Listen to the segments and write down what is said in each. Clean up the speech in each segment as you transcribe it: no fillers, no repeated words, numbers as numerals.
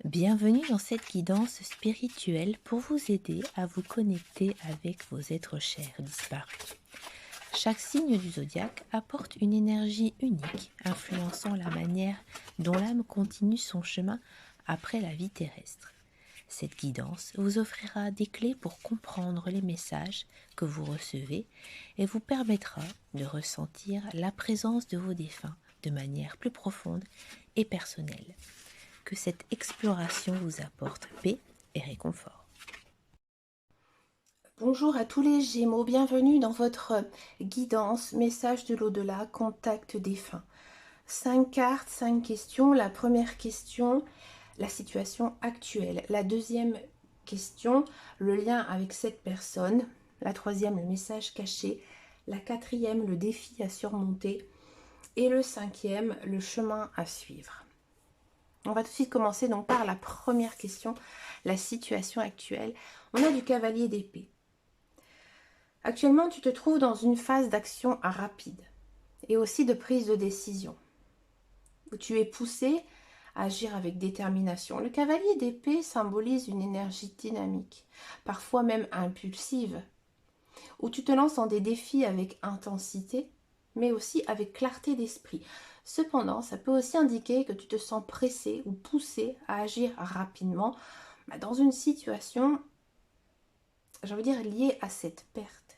Bienvenue dans cette guidance spirituelle pour vous aider à vous connecter avec vos êtres chers disparus. Chaque signe du zodiaque apporte une énergie unique, influençant la manière dont l'âme continue son chemin après la vie terrestre. Cette guidance vous offrira des clés pour comprendre les messages que vous recevez et vous permettra de ressentir la présence de vos défunts de manière plus profonde et personnelle. Que cette exploration vous apporte paix et réconfort. Bonjour à tous les Gémeaux, bienvenue dans votre guidance, message de l'au-delà, contact défunt. 5 cartes, 5 questions. La première question, la situation actuelle. La deuxième question, le lien avec cette personne. La troisième, le message caché. La quatrième, le défi à surmonter. Et le cinquième, le chemin à suivre. On va tout de suite commencer donc par la première question, la situation actuelle. On a du cavalier d'épée. Actuellement, tu te trouves dans une phase d'action rapide et aussi de prise de décision, où tu es poussé à agir avec détermination. Le cavalier d'épée symbolise une énergie dynamique, parfois même impulsive, où tu te lances dans des défis avec intensité, mais aussi avec clarté d'esprit. Cependant, ça peut aussi indiquer que tu te sens pressé ou poussé à agir rapidement dans une situation, j'ai envie de dire, liée à cette perte.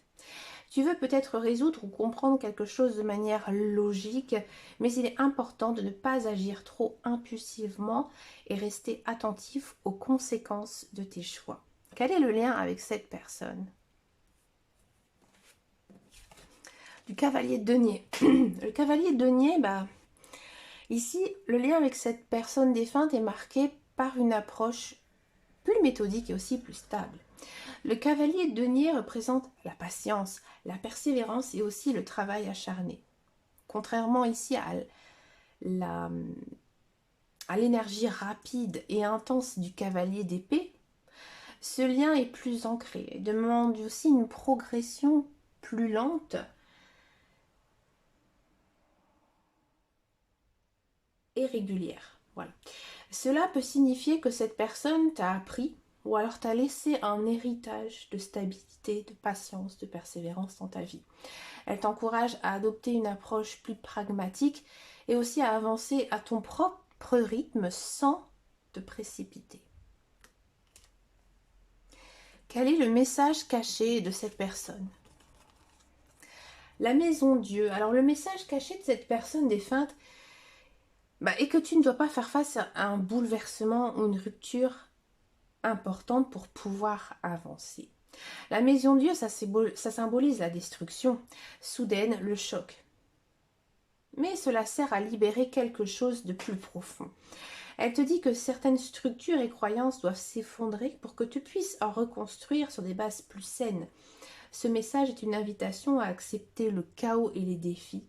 Tu veux peut-être résoudre ou comprendre quelque chose de manière logique, mais il est important de ne pas agir trop impulsivement et rester attentif aux conséquences de tes choix. Quel est le lien avec cette personne? Du cavalier de denier. Le cavalier de denier, ici, le lien avec cette personne défunte est marqué par une approche plus méthodique et aussi plus stable. Le cavalier de denier représente la patience, la persévérance et aussi le travail acharné. Contrairement ici à l'énergie rapide et intense du cavalier d'épée, ce lien est plus ancré et demande aussi une progression plus lente et régulière. Voilà. Cela peut signifier que cette personne t'a appris ou alors t'a laissé un héritage de stabilité, de patience, de persévérance dans ta vie. Elle t'encourage à adopter une approche plus pragmatique et aussi à avancer à ton propre rythme sans te précipiter. Quel est le message caché de cette personne? La maison Dieu. Alors le message caché de cette personne défunte est que tu ne dois pas faire face à un bouleversement ou une rupture importante pour pouvoir avancer. La maison Dieu, ça symbolise la destruction soudaine, le choc. Mais cela sert à libérer quelque chose de plus profond. Elle te dit que certaines structures et croyances doivent s'effondrer pour que tu puisses en reconstruire sur des bases plus saines. Ce message est une invitation à accepter le chaos et les défis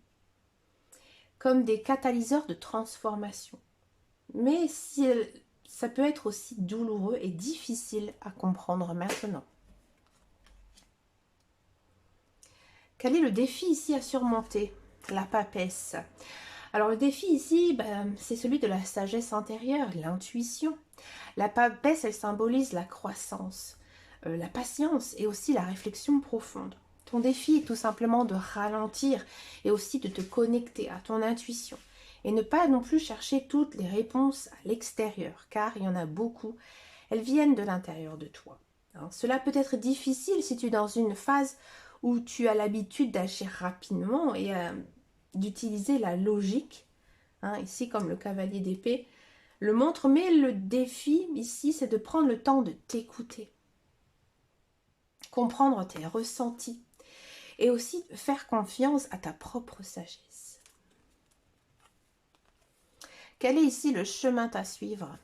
comme des catalyseurs de transformation. Mais ça peut être aussi douloureux et difficile à comprendre maintenant. Quel est le défi ici à surmonter? La papesse. Alors le défi ici, c'est celui de la sagesse intérieure, l'intuition. La papesse, elle symbolise la croissance, la patience et aussi la réflexion profonde. Ton défi est tout simplement de ralentir et aussi de te connecter à ton intuition. Et ne pas non plus chercher toutes les réponses à l'extérieur, car il y en a beaucoup. Elles viennent de l'intérieur de toi. Cela peut être difficile si tu es dans une phase où tu as l'habitude d'agir rapidement et d'utiliser la logique. Ici, comme le cavalier d'épée le montre, mais le défi ici, c'est de prendre le temps de t'écouter, comprendre tes ressentis et aussi faire confiance à ta propre sagesse. Quel est ici le chemin à suivre?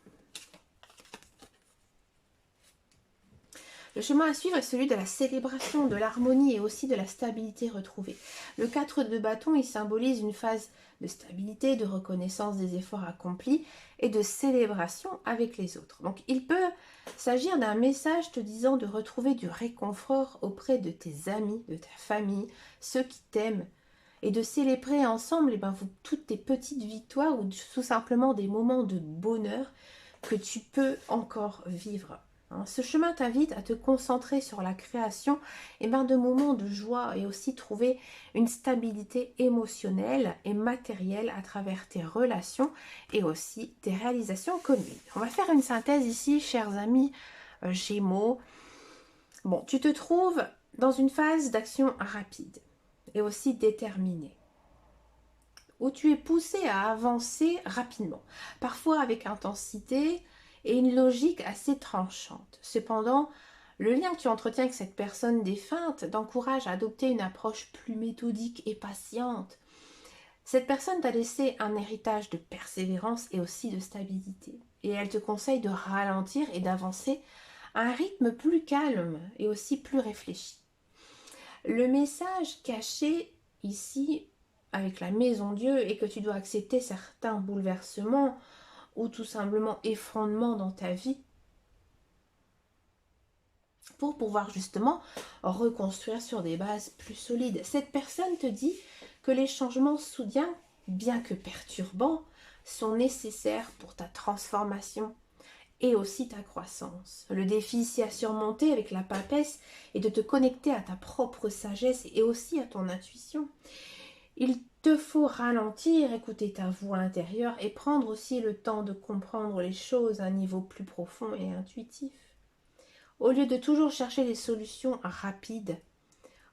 Le chemin à suivre est celui de la célébration, de l'harmonie et aussi de la stabilité retrouvée. Le 4 de bâton, il symbolise une phase de stabilité, de reconnaissance des efforts accomplis et de célébration avec les autres. Donc il peut s'agir d'un message te disant de retrouver du réconfort auprès de tes amis, de ta famille, ceux qui t'aiment, et de célébrer ensemble toutes tes petites victoires ou tout simplement des moments de bonheur que tu peux encore vivre. Ce chemin t'invite à te concentrer sur la création de moments de joie et aussi trouver une stabilité émotionnelle et matérielle à travers tes relations et aussi tes réalisations communes. On va faire une synthèse ici, chers amis Gémeaux. Bon, tu te trouves dans une phase d'action rapide et aussi déterminée, où tu es poussé à avancer rapidement, parfois avec intensité et une logique assez tranchante. Cependant, le lien que tu entretiens avec cette personne défunte t'encourage à adopter une approche plus méthodique et patiente. Cette personne t'a laissé un héritage de persévérance et aussi de stabilité. Et elle te conseille de ralentir et d'avancer à un rythme plus calme et aussi plus réfléchi. Le message caché ici avec la maison Dieu est que tu dois accepter certains bouleversements ou tout simplement effondrements dans ta vie pour pouvoir justement reconstruire sur des bases plus solides. Cette personne te dit que les changements soudains, bien que perturbants, sont nécessaires pour ta transformation et aussi ta croissance. Le défi ici à surmonter avec la papesse est de te connecter à ta propre sagesse et aussi à ton intuition. Il te faut ralentir, écouter ta voix intérieure et prendre aussi le temps de comprendre les choses à un niveau plus profond et intuitif. Au lieu de toujours chercher des solutions rapides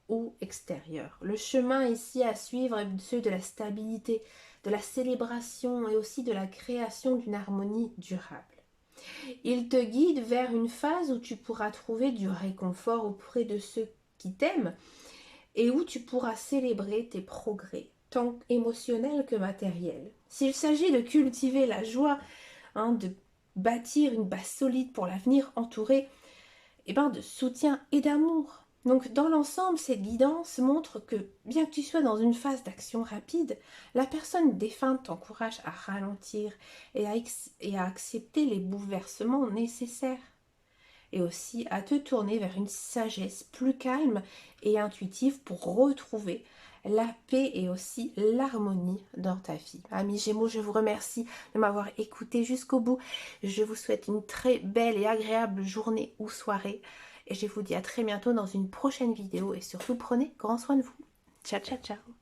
ou extérieures. Le chemin ici à suivre est celui de la stabilité, de la célébration et aussi de la création d'une harmonie durable. Il te guide vers une phase où tu pourras trouver du réconfort auprès de ceux qui t'aiment et où tu pourras célébrer tes progrès, tant émotionnels que matériels. S'il s'agit de cultiver la joie, de bâtir une base solide pour l'avenir entourée de soutien et d'amour. Donc dans l'ensemble, cette guidance montre que bien que tu sois dans une phase d'action rapide, la personne défunte t'encourage à ralentir et à accepter les bouleversements nécessaires. Et aussi à te tourner vers une sagesse plus calme et intuitive pour retrouver la paix et aussi l'harmonie dans ta vie. Amis Gémeaux, je vous remercie de m'avoir écouté jusqu'au bout. Je vous souhaite une très belle et agréable journée ou soirée. Et je vous dis à très bientôt dans une prochaine vidéo. Et surtout, prenez grand soin de vous. Ciao, ciao, ciao.